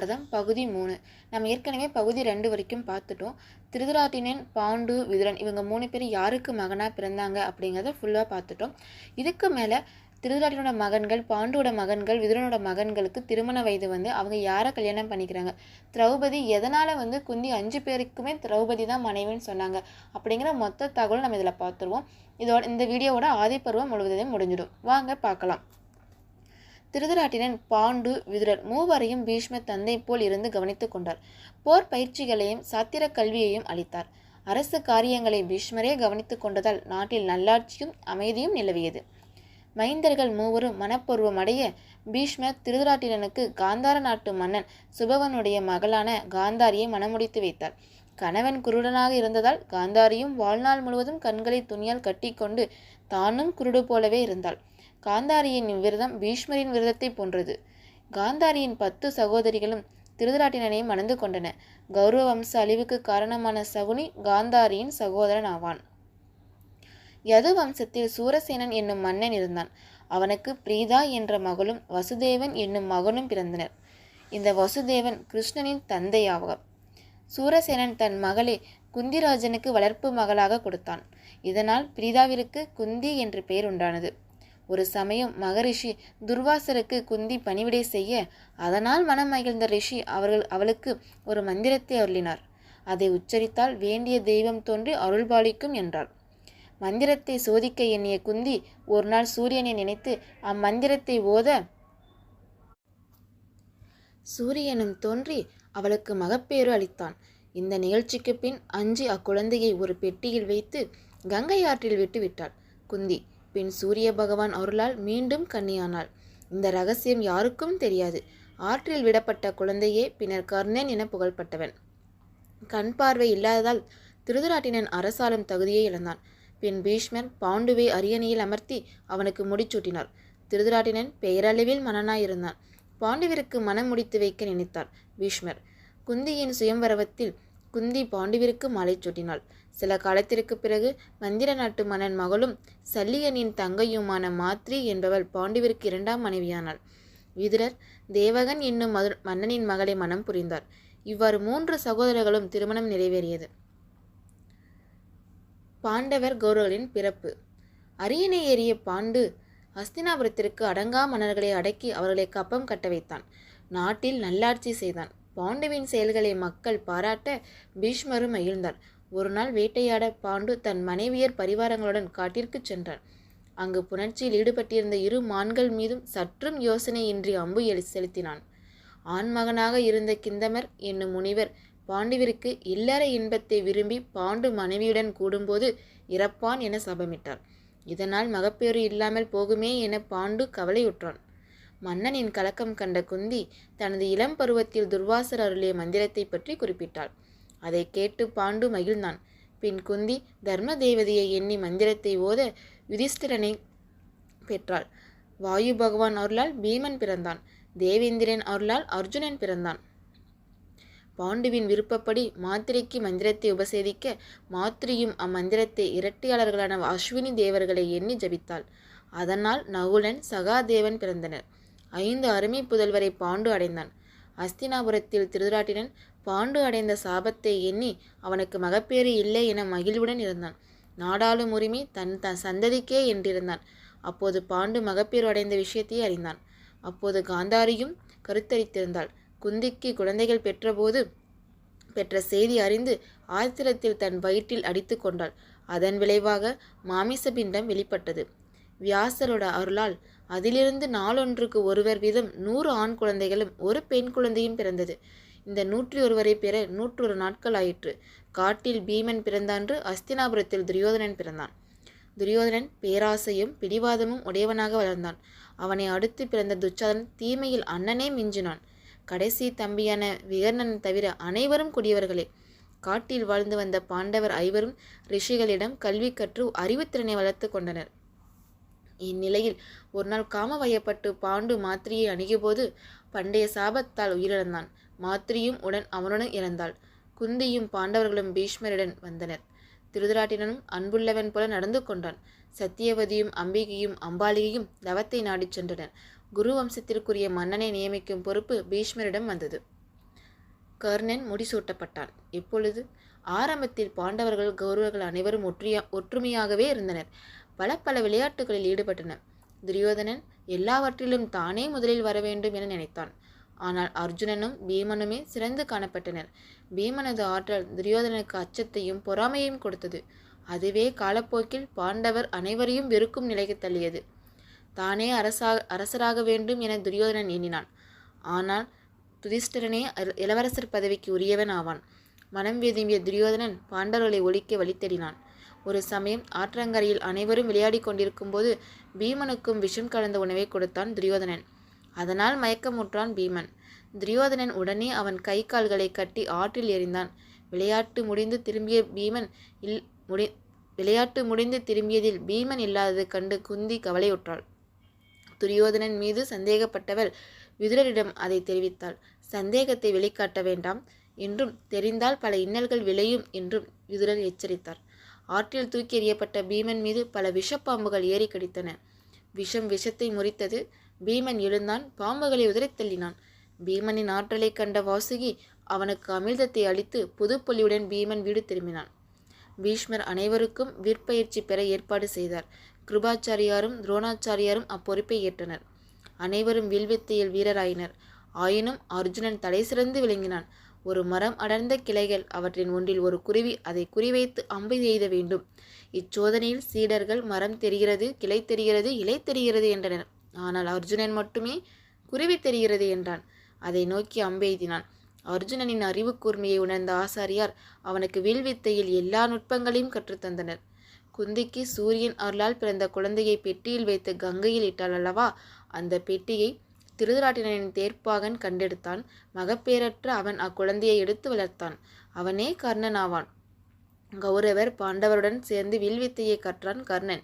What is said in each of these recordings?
மகாபாரதம் பகுதி 3. நம்ம ஏற்கனவே பகுதி 2 வரைக்கும் பார்த்துட்டோம். திருதராட்டிரன், பாண்டு, விதுரன் இவங்க 3 பேர் யாருக்கு மகனாக பிறந்தாங்க அப்படிங்கிறத ஃபுல்லாக பார்த்துட்டோம். இதுக்கு மேலே திருதராட்டிரனோட மகன்கள், பாண்டுவோட மகன்கள், விதுரனோட மகன்களுக்கு திருமண வயது அவங்க யாரை கல்யாணம் பண்ணிக்கிறாங்க, திரௌபதி எதனால் குந்தி 5 பேருக்குமே திரௌபதி தான் மனைவின்னு சொன்னாங்க அப்படிங்கிற மொத்த தகவலும் நம்ம இதில் பார்த்துருவோம். இந்த வீடியோவோட ஆதிப்பருவம் முழுவதையும் முடிஞ்சிடும். வாங்க பார்க்கலாம். திருதராட்டிரன், பாண்டு, விதுரர் மூவரையும் பீஷ்மர் தந்தை போல் இருந்து கவனித்துக் கொண்டார். போர் பயிற்சிகளையும் சாத்திர கல்வியையும் அளித்தார். அரசு காரியங்களை பீஷ்மரே கவனித்துக் கொண்டதால் நாட்டில் நல்லாட்சியும் அமைதியும் நிலவியது. மைந்தர்கள் மூவரும் மனப்பூர்வம் அடைய பீஷ்மர் திருதராட்டிரனுக்கு காந்தார நாட்டு மன்னன் சுபவனுடைய மகளான காந்தாரியை மணமுடித்து வைத்தார். கணவன் குருடனாக இருந்ததால் காந்தாரியும் வாழ்நாள் முழுவதும் கண்களை துணியால் கட்டிக்கொண்டு தானும் குருடு போலவே இருந்தாள். காந்தாரியின் விரதம் பீஷ்மரின் விரதத்தை போன்றது. காந்தாரியின் 10 சகோதரிகளும் திருதராட்டிரனை மணந்து கொண்டன. கௌரவ வம்ச அழிவுக்கு காரணமான சகுனி காந்தாரியின் சகோதரன் ஆவான். யது வம்சத்தில் சூரசேனன் என்னும் மன்னன் இருந்தான். அவனுக்கு பிரீதா என்ற மகளும் வசுதேவன் என்னும் மகனும் பிறந்தனர். இந்த வசுதேவன் கிருஷ்ணனின் தந்தை ஆவார். சூரசேனன் தன் மகளை குந்திராஜனுக்கு வளர்ப்பு மகளாக கொடுத்தான். இதனால் பிரீதாவிற்கு குந்தி என்று பெயர் உண்டானது. ஒரு சமயம் மகரிஷி துர்வாசருக்கு குந்தி பணிவிடை செய்ய அதனால் மனம் மகிழ்ந்த ரிஷி அவளுக்கு ஒரு மந்திரத்தை அருளினார். அதை உச்சரித்தால் வேண்டிய தெய்வம் தோன்றி அருள்பாலிக்கும் என்றார். மந்திரத்தை சோதிக்க எண்ணிய குந்தி ஒரு நாள் சூரியனை நினைத்து அம்மந்திரத்தை ஓத சூரியனும் தோன்றி அவளுக்கு மகப்பேறு அளித்தான். இந்த நிகழ்ச்சிக்கு பின் அஞ்சி அக்குழந்தையை ஒரு பெட்டியில் வைத்து கங்கை ஆற்றில் விட்டு விட்டாள் குந்தி. பின் சூரிய பகவான் அருளால் மீண்டும் கன்னியானாள். இந்த ரகசியம் யாருக்கும் தெரியாது. ஆற்றில் விடப்பட்ட குழந்தையே பின்னர் கர்ணன் என புகழ்பட்டவன். கண் பார்வை இல்லாததால் திருதராட்டிரன் அரசாளும் தகுதியை இழந்தான். பின் பீஷ்மர் பாண்டுவை அரியணையில் அமர்த்தி அவனுக்கு முடிச்சூட்டினார். திருதராட்டிரன் பெயரளவில் மன்னனாயிருந்தான். பாண்டுவிற்கு மனம் முடித்து வைக்க நினைத்தார் பீஷ்மர். குந்தியின் சுயம்வரவத்தில் குந்தி பாண்டுவிற்கு மாலை சூட்டினாள். சில காலத்திற்கு பிறகு மந்திர நாட்டு மன்னன் மகளும் சல்லியனின் தங்கையுமான மாத்ரி என்பவள் பாண்டுவிற்கு 2ஆம் மனைவியானாள். விதுரர் தேவகன் என்னும் மன்னனின் மகளை மனம் புரிந்தார். இவ்வாறு 3 சகோதரர்களும் திருமணம் நிறைவேறியது. பாண்டவர் கௌரவர்களின் பிறப்பு. அரியணை ஏறிய பாண்டு ஹஸ்தினாபுரத்திற்கு அடங்கா மன்னர்களை அடக்கி அவர்களை கப்பம் கட்ட வைத்தான். நாட்டில் நல்லாட்சி செய்தான். பாண்டுவின் செயல்களை மக்கள் பாராட்ட பீஷ்மரும் மகிழ்ந்தார். ஒரு நாள் வேட்டையாட பாண்டு தன் மனைவியர் பரிவாரங்களுடன் காட்டிற்கு சென்றான். அங்கு புணர்ச்சியில் ஈடுபட்டிருந்த 2 மான்கள் மீதும் சற்றும் யோசனையின்றி அம்பு செலுத்தினான். ஆண்மகனாக இருந்த கிந்தமர் என்னும் முனிவர் பாண்டுவிற்கு இல்லற இன்பத்தை விரும்பி பாண்டு மனைவியுடன் கூடும்போது இறப்பான் என சபமிட்டார். இதனால் மகப்பேறு இல்லாமல் போகுமே என பாண்டு கவலையுற்றான். மன்னனின் கலக்கம் கண்ட குந்தி தனது இளம் பருவத்தில் துர்வாசர் அருளிய மந்திரத்தை பற்றி குறிப்பிட்டாள். அதை கேட்டு பாண்டு மகிழ்ந்தான். பின் குந்தி தர்ம தேவதையை எண்ணி மந்திரத்தை ஓத யுதிஷ்டிரனை பெற்றாள். வாயு பகவான் அருளால் பீமன் பிறந்தான். தேவேந்திரன் அருளால் அர்ஜுனன் பிறந்தான். பாண்டுவின் விருப்பப்படி மாத்திரைக்கு மந்திரத்தை உபசேதிக்க மாத்திரியும் அம்மந்திரத்தை இரட்டையாளர்களான அஸ்வினி தேவர்களை எண்ணி ஜபித்தாள். அதனால் நகுலன், சகாதேவன் பிறந்தனர். 5 அருமை புதல்வரை பாண்டு அடைந்தான். ஹஸ்தினாபுரத்தில் திருதராட்டிரன் பாண்டு அடைந்த சாபத்தை எண்ணி அவனுக்கு மகப்பேறு இல்லை என மகிழ்வுடன் இருந்தான். நாடாளும் உரிமை தன் சந்ததிக்கே என்றிருந்தான். அப்போது பாண்டு மகப்பேறு அடைந்த விஷயத்தை அறிந்தான். அப்போது காந்தாரியும் கருத்தரித்திருந்தாள். குந்திக்கு குழந்தைகள் பெற்ற செய்தி அறிந்து ஆத்திரத்தில் தன் வயிற்றில் அடித்து கொண்டாள். அதன் விளைவாக மாமிச பிண்டம் வெளிப்பட்டது. வியாசரோட அருளால் அதிலிருந்து நாளொன்றுக்கு ஒருவர் வீதம் 100 ஆண் குழந்தைகளும் 1 பெண் குழந்தையும் பிறந்தது. இந்த 101 பெற 101 நாட்கள் ஆயிற்று. காட்டில் பீமன் பிறந்தான்று ஹஸ்தினாபுரத்தில் துரியோதனன் பிறந்தான். துரியோதனன் பேராசையும் பிடிவாதமும் உடையவனாக வளர்ந்தான். அவனை அடுத்து பிறந்த துச்சாதன் தீமையில் அண்ணனே மிஞ்சினான். கடைசி தம்பியான விகர்ணன் தவிர அனைவரும் கொடியவர்களே. காட்டில் வாழ்ந்து வந்த பாண்டவர் 5 ரிஷிகளிடம் கல்வி கற்று அறிவுத்திறனை வளர்த்து கொண்டனர். இந்நிலையில் ஒரு நாள் காமவயப்பட்டு பாண்டு மாத்திரியை அணுகியபோது பண்டைய சாபத்தால் உயிரிழந்தான். மாத்திரியும் அவனுடன் இறந்தாள். குந்தியும் பாண்டவர்களும் பீஷ்மருடன் வந்தனர். திருதராட்டிரனும் அன்புள்ளவன் போல நடந்து கொண்டான். சத்தியவதியும் அம்பிகையும் அம்பாலிகையும் தவத்தை நாடிச் சென்றனர். குரு வம்சத்திற்குரிய மன்னனை நியமிக்கும் பொறுப்பு பீஷ்மரிடம் வந்தது. கர்ணன் முடிசூட்டப்பட்டான். இப்பொழுது ஆரம்பத்தில் பாண்டவர்கள் கௌரவர்கள் அனைவரும் ஒற்றுமையாகவே இருந்தனர். பல பல விளையாட்டுகளில் ஈடுபட்டனர். துரியோதனன் எல்லாவற்றிலும் தானே முதலில் வர வேண்டும் என நினைத்தான். ஆனால் அர்ஜுனனும் பீமனுமே சிறந்து காணப்பட்டனர். பீமனது ஆற்றல் துரியோதனனுக்கு அச்சத்தையும் பொறாமையையும் கொடுத்தது. அதுவே காலப்போக்கில் பாண்டவர் அனைவரையும் வெறுக்கும் நிலைக்கு தள்ளியது. தானே அரசராக வேண்டும் என துரியோதனன் எண்ணினான். ஆனால் யுதிஷ்டிரனே இளவரசர் பதவிக்கு உரியவன் ஆவான். மனம் விரும்பிய துரியோதனன் பாண்டவர்களை ஒழிக்க வழி தேடினான். ஒரு சமயம் ஆற்றங்கரையில் அனைவரும் விளையாடி கொண்டிருக்கும் போது பீமனுக்கும் விஷம் கலந்த உணவை கொடுத்தான் துரியோதனன். அதனால் மயக்கமுற்றான் பீமன். துரியோதனன் உடனே அவன் கை கால்களை கட்டி ஆற்றில் எறிந்தான். விளையாட்டு முடிந்து திரும்பியதில் பீமன் இல்லாதது கண்டு குந்தி கவலையுற்றாள். துரியோதனன் மீது சந்தேகப்பட்டவள் விதுரரிடம் அதை தெரிவித்தாள். சந்தேகத்தை வெளிக்காட்ட வேண்டாம் என்றும் தெரிந்தால் பல இன்னல்கள் விளையும் என்றும் விதுரர் எச்சரித்தார். ஆற்றில் தூக்கி எறியப்பட்ட பீமன் மீது பல விஷப்பாம்புகள் ஏறி கடித்தன. விஷத்தை முறித்தது. பீமன் எழுந்தான். பாம்புகளை உதறித் தள்ளினான். பீமனின் ஆற்றலை கண்ட வாசுகி அவனுக்கு அமிர்தத்தை அளித்து புதுப்பொலியுடன் பீமன் வீடு திரும்பினான். பீஷ்மர் அனைவருக்கும் விற்பயிற்சி பெற ஏற்பாடு செய்தார். கிருபாச்சாரியாரும் துரோணாச்சாரியாரும் அப்பொறுப்பை ஏற்றனர். அனைவரும் வில்வித்தையில் வீரராயினர். ஆயினும் அர்ஜுனன் தலை சிறந்து விளங்கினான். ஒரு மரம் அடர்ந்த கிளைகள், அவற்றின் ஒன்றில் ஒரு குருவி, அதை குறிவைத்து அம்பு எய்த வேண்டும். இச்சோதனையில் சீடர்கள் மரம் தெரிகிறது, கிளை தெரிகிறது, இலை தெரிகிறது என்றனர். ஆனால் அர்ஜுனன் மட்டுமே குருவி தெரிகிறது என்றான். அதை நோக்கி அம்பு எய்தினான். அர்ஜுனனின் அறிவு கூர்மையை உணர்ந்த ஆசாரியார் அவனுக்கு வில்வித்தையில் எல்லா நுட்பங்களையும் கற்றுத்தந்தனர். குந்திக்கு சூரியன் அருளால் பிறந்த குழந்தையை பெட்டியில் வைத்து கங்கையில் இட்டாள் அல்லவா, அந்த பெட்டியை திருதராட்டிரனின் தேர்ப்பாகன் கண்டெடுத்தான். மகப்பேரற்ற அவன் அக்குழந்தையை எடுத்து வளர்த்தான். அவனே கர்ணன் ஆவான். கௌரவர் பாண்டவருடன் சேர்ந்து வில்வித்தையை கற்றான் கர்ணன்.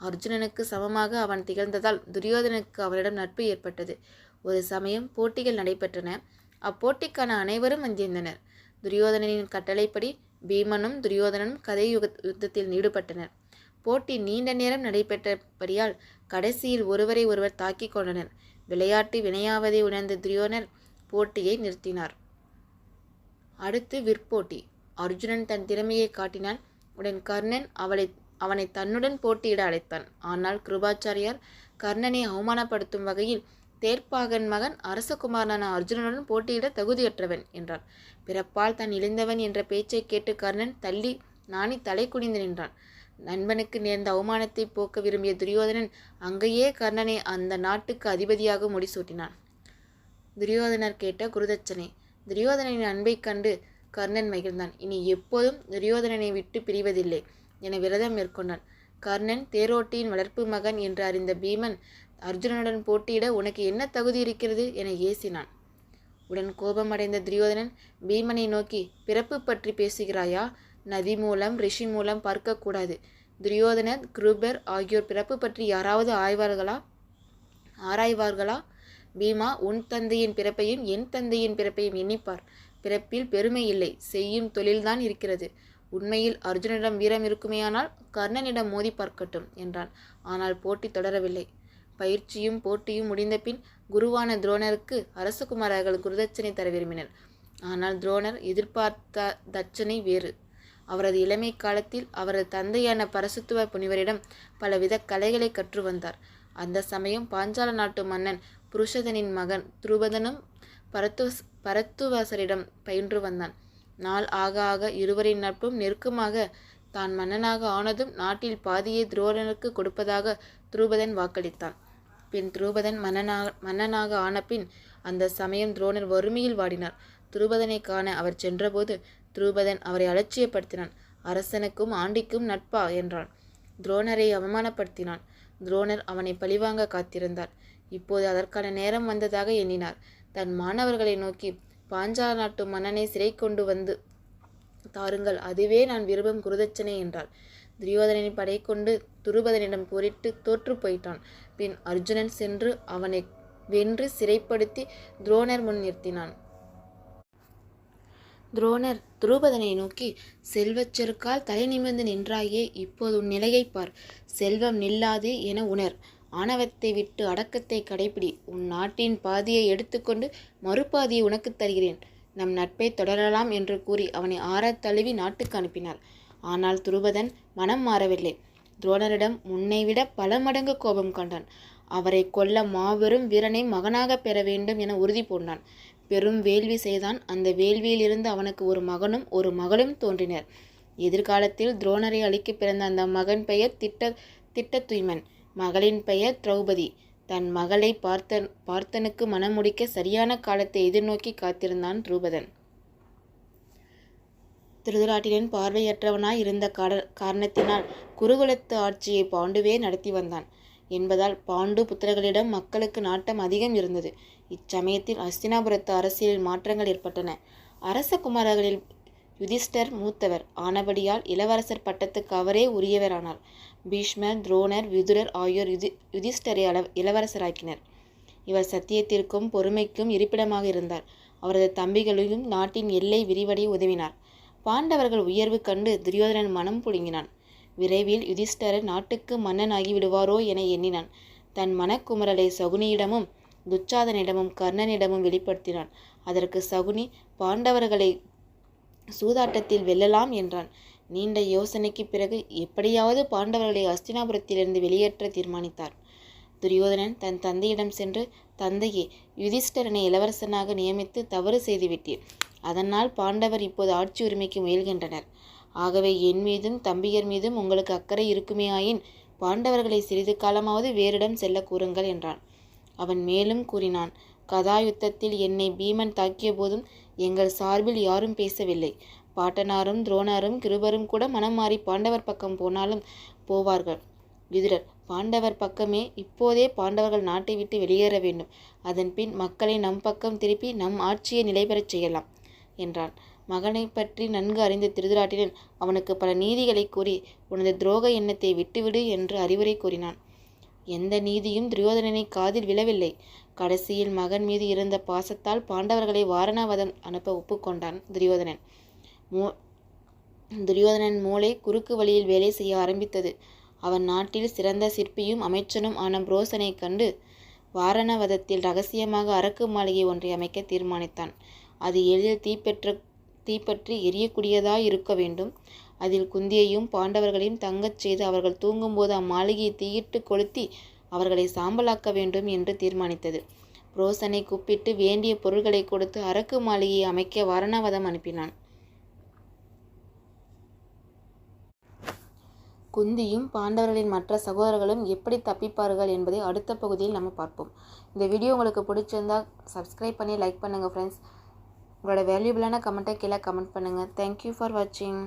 அர்ஜுனனுக்கு சமமாக அவன் திகழ்ந்ததால் துரியோதனுக்கு அவனிடம் நட்பு ஏற்பட்டது. ஒரு சமயம் போட்டிகள் நடைபெற்றன. அப்போட்டிக்கான அனைவரும் வந்திருந்தனர். துரியோதனனின் கட்டளைப்படி பீமனும் துரியோதனனும் கதை யுத்தத்தில் ஈடுபட்டனர். போட்டி நீண்ட நேரம் நடைபெற்றபடியால் கடைசியில் ஒருவரை ஒருவர் தாக்கிக் கொண்டனர். விளையாட்டு வினையாவதை உணர்ந்த துரியோதனர் போட்டியை நிறுத்தினார். அடுத்து விற்போட்டி. அர்ஜுனன் தன் திறமையை காட்டினான். உடன் கர்ணன் அவனை தன்னுடன் போட்டியிட அழைத்தான். ஆனால் கிருபாச்சாரியார் கர்ணனை அவமானப்படுத்தும் வகையில் தேர்ப்பாகன் மகன் அரசகுமாரனான அர்ஜுனனுடன் போட்டியிட தகுதியற்றவன் என்றார். பிறப்பால் தான் இழிந்தவன் என்ற பேச்சை கேட்டு கர்ணன் தள்ளி நாணி தலை குனிந்து நின்றான். நண்பனுக்கு நேர்ந்த அவமானத்தை போக்க விரும்பிய துரியோதனன் அங்கேயே கர்ணனை அந்த நாட்டுக்கு அதிபதியாக முடிசூட்டினான். துரியோதனர் கேட்ட குருதட்சணை. துரியோதனனின் அன்பை கண்டு கர்ணன் மகிழ்ந்தான். இனி எப்போதும் துரியோதனனை விட்டு பிரிவதில்லை என விரதம் மேற்கொண்டான். கர்ணன் தேரோட்டியின் வளர்ப்பு மகன் என்று அறிந்த பீமன் அர்ஜுனனுடன் போட்டியிட உனக்கு என்ன தகுதி இருக்கிறது என ஏசினான். உடன் கோபமடைந்த துரியோதனன் பீமனை நோக்கி, பிறப்பு பற்றி பேசுகிறாயா? நதி மூலம் ரிஷி மூலம் பார்க்கக்கூடாது. துரியோதனர் கிருபர் ஆகியோர் பிறப்பு பற்றி யாராவது ஆராய்வார்களா? பீமா, உன் தந்தையின் பிறப்பையும் என் தந்தையின் பிறப்பையும் எண்ணிப்பார். பிறப்பில் பெருமை இல்லை, செய்யும் தொழில்தான் இருக்கிறது. உண்மையில் அர்ஜுனிடம் வீரம் இருக்குமேயானால் கர்ணனிடம் மோதி பார்க்கட்டும் என்றான். ஆனால் போட்டி தொடரவில்லை. பயிற்சியும் போட்டியும் முடிந்த பின் குருவான துரோணருக்கு அரசகுமாரர்கள் குருதட்சணை தர விரும்பினர். ஆனால் துரோணர் எதிர்பார்த்த தட்சணை வேறு. அவரது இளமை காலத்தில் அவரது தந்தையான பரசுத்துவ முனிவரிடம் பலவித கலைகளை கற்று வந்தார். அந்த சமயம் பாஞ்சால நாட்டு மன்னன் புருஷதனின் மகன் துருபதனும் பரத்துவாசரிடம் பயின்று வந்தான். நாள் ஆக ஆக இருவரின் நட்பும் நெருக்கமாக தான் மன்னனாக ஆனதும் நாட்டில் பாதியை துரோணருக்கு கொடுப்பதாக துருபதன் வாக்களித்தான். பின் துருபதன் மன்னனாக ஆனபின் அந்த சமயம் துரோணர் வறுமையில் வாடினார். துருபதனை காண அவர் சென்றபோது துருபதன் அவரை அலட்சியப்படுத்தினான். அரசனுக்கும் ஆண்டிக்கும் நட்பா என்றான். துரோணரை அவமானப்படுத்தினான். துரோணர் அவனை பழிவாங்க காத்திருந்தார். இப்போது அதற்கான நேரம் வந்ததாக எண்ணினார். தன் மாணவர்களை நோக்கி, பாஞ்சால நாட்டு மன்னனை சிறை கொண்டு வந்து தாருங்கள், அதுவே நான் விரும்பும் குருதட்சணை என்றார். துரியோதனனின் படை கொண்டு துருபதனிடம் போரிட்டு தோற்று போயிட்டான். பின் அர்ஜுனன் சென்று அவனை வென்று சிறைப்படுத்தி துரோணர் முன் நிறுத்தினான். துரோணர் துருபதனை நோக்கி, செல்வச் செருக்கால் தலை நிமிர்ந்து நின்றாயே, இப்போது உன் நிலையை பார். செல்வம் நில்லாதே என உணர். ஆணவத்தை விட்டு அடக்கத்தை கடைப்பிடி. உன் நாட்டின் பாதியை எடுத்துக்கொண்டு மறுபாதியை உனக்கு தருகிறேன். நம் நட்பை தொடரலாம் என்று கூறி அவனை ஆறத் தழுவி நாட்டுக்கு அனுப்பினார். ஆனால் துருபதன் மனம் மாறவில்லை. துரோணரிடம் முன்னைவிட பல மடங்கு கோபம் கொண்டான். அவரை கொல்ல மாபெரும் வீரனை மகனாக பெற வேண்டும் என உறுதி பூண்டான். பெரும் வேள்வி செய்தான். அந்த வேள்வியிலிருந்து அவனுக்கு ஒரு மகனும் ஒரு மகளும் தோன்றினர். எதிர்காலத்தில் துரோணரை அழிக்க பிறந்த அந்த மகன் பெயர் திட்டத்துய்மன், மகளின் பெயர் திரௌபதி. தன் மகளை பார்த்தனுக்கு மனம் முடிக்க சரியான காலத்தை எதிர்நோக்கி காத்திருந்தான் துருபதன். திருதராட்டிரன் பார்வையற்றவனாய் இருந்த காரணத்தினால் குருகுலத்து ஆட்சியை பாண்டுவே நடத்தி வந்தான் என்பதால் பாண்டு புத்திரர்களிடம் மக்களுக்கு நாட்டம் அதிகம் இருந்தது. இச்சமயத்தில் ஹஸ்தினாபுரத்து அரசியலில் மாற்றங்கள் ஏற்பட்டன. அரச குமாரர்களில் யுதிஷ்டர் மூத்தவர் ஆனபடியால் இளவரசர் பட்டத்துக்கு அவரே உரியவரானார். பீஷ்மர், துரோணர், விதுரர் ஆகியோர் யுதிஷ்டரை இளவரசராக்கினர். இவர் சத்தியத்திற்கும் பொறுமைக்கும் இருப்பிடமாக இருந்தார். அவரது தம்பிகளையும் நாட்டின் எல்லை விரிவடைய உதவினார். பாண்டவர்கள் உயர்வு கண்டு துரியோதனன் மனம் புழுங்கினான். விரைவில் யுதிஷ்டரர் நாட்டுக்கு மன்னன் ஆகிவிடுவாரோ என எண்ணினான். தன் மனக்குமரலை சகுனியிடமும் துச்சாதனிடமும் கர்ணனிடமும் வெளிப்படுத்தினான். அதற்கு சகுனி பாண்டவர்களை சூதாட்டத்தில் வெல்லலாம் என்றான். நீண்ட யோசனைக்கு பிறகு எப்படியாவது பாண்டவர்களை ஹஸ்தினாபுரத்திலிருந்து வெளியேற்ற தீர்மானித்தார். துரியோதனன் தன் தந்தையிடம் சென்று, தந்தையே, யுதிஷ்டரனை இளவரசனாக நியமித்து தவறு செய்துவிட்டீர். அதனால் பாண்டவர் இப்போது ஆட்சி உரிமைக்கு முயல்கின்றனர். ஆகவே என் மீதும் தம்பியர் மீதும் உங்களுக்கு அக்கறை இருக்குமேயாயின் பாண்டவர்களை சிறிது காலமாவது வேறிடம் செல்ல கூறுங்கள் என்றான். அவன் மேலும் கூறினான், கதா யுத்தத்தில் என்னை பீமன் தாக்கிய போதும் எங்கள் சார்பில் யாரும் பேசவில்லை. பாட்டனாரும் துரோணரும் கிருபரும் கூட மனம் மாறி பாண்டவர் பக்கம் போனாலும் போவார்கள். விதுரர், பாண்டவர் பக்கமே. இப்போதே பாண்டவர்கள் நாட்டை விட்டு வெளியேற வேண்டும். அதன் பின் மக்களை நம் பக்கம் திருப்பி நம் ஆட்சியை நிலைபெறச் செய்யலாம் என்றான். மகனை பற்றி நன்கு அறிந்த திருதராட்டிரன் அவனுக்கு பல நீதிகளை கூறி உனது துரோக எண்ணத்தை விட்டுவிடு என்று அறிவுரை கூறினான். எந்த நீதியும் துரியோதனனை காதில் விழவில்லை. கடைசியில் மகன் மீது இருந்த பாசத்தால் பாண்டவர்களை வாரணாவதம் அனுப்ப ஒப்புக்கொண்டான் துரியோதனன். துரியோதனன் மூளை குறுக்கு வழியில் வேலை செய்ய ஆரம்பித்தது. அவன் நாட்டில் சிறந்த சிற்பியும் அமைச்சனும் ஆன புரோசனை கண்டு வாரணவதத்தில் ரகசியமாக அரக்கு மாளிகை ஒன்றை அமைக்க தீர்மானித்தான். அது எளிதில் தீப்பற்றி எரியக்கூடியதாய் இருக்க வேண்டும். அதில் குந்தியையும் பாண்டவர்களையும் தங்கச் செய்து அவர்கள் தூங்கும்போது அம்மாளிகையை தீயிட்டு கொளுத்தி அவர்களை சாம்பலாக்க வேண்டும் என்று தீர்மானித்தது. புரோசனை கூப்பிட்டு வேண்டிய பொருள்களை கொடுத்து அரக்கு மாளிகையை அமைக்க வாரணாவதம் அனுப்பினான். குந்தியும் பாண்டவர்களின் மற்ற சகோதரர்களும் எப்படி தப்பிப்பார்கள் என்பதை அடுத்த பகுதியில் நம்ம பார்ப்போம். இந்த வீடியோ உங்களுக்கு பிடிச்சிருந்தா சப்ஸ்கிரைப் பண்ணி லைக் பண்ணுங்கள் ஃப்ரெண்ட்ஸ். உங்களோட வேல்யூபிளான கமெண்ட்டை கீழே கமெண்ட் பண்ணுங்கள். தேங்க்யூ ஃபார் வாட்சிங்.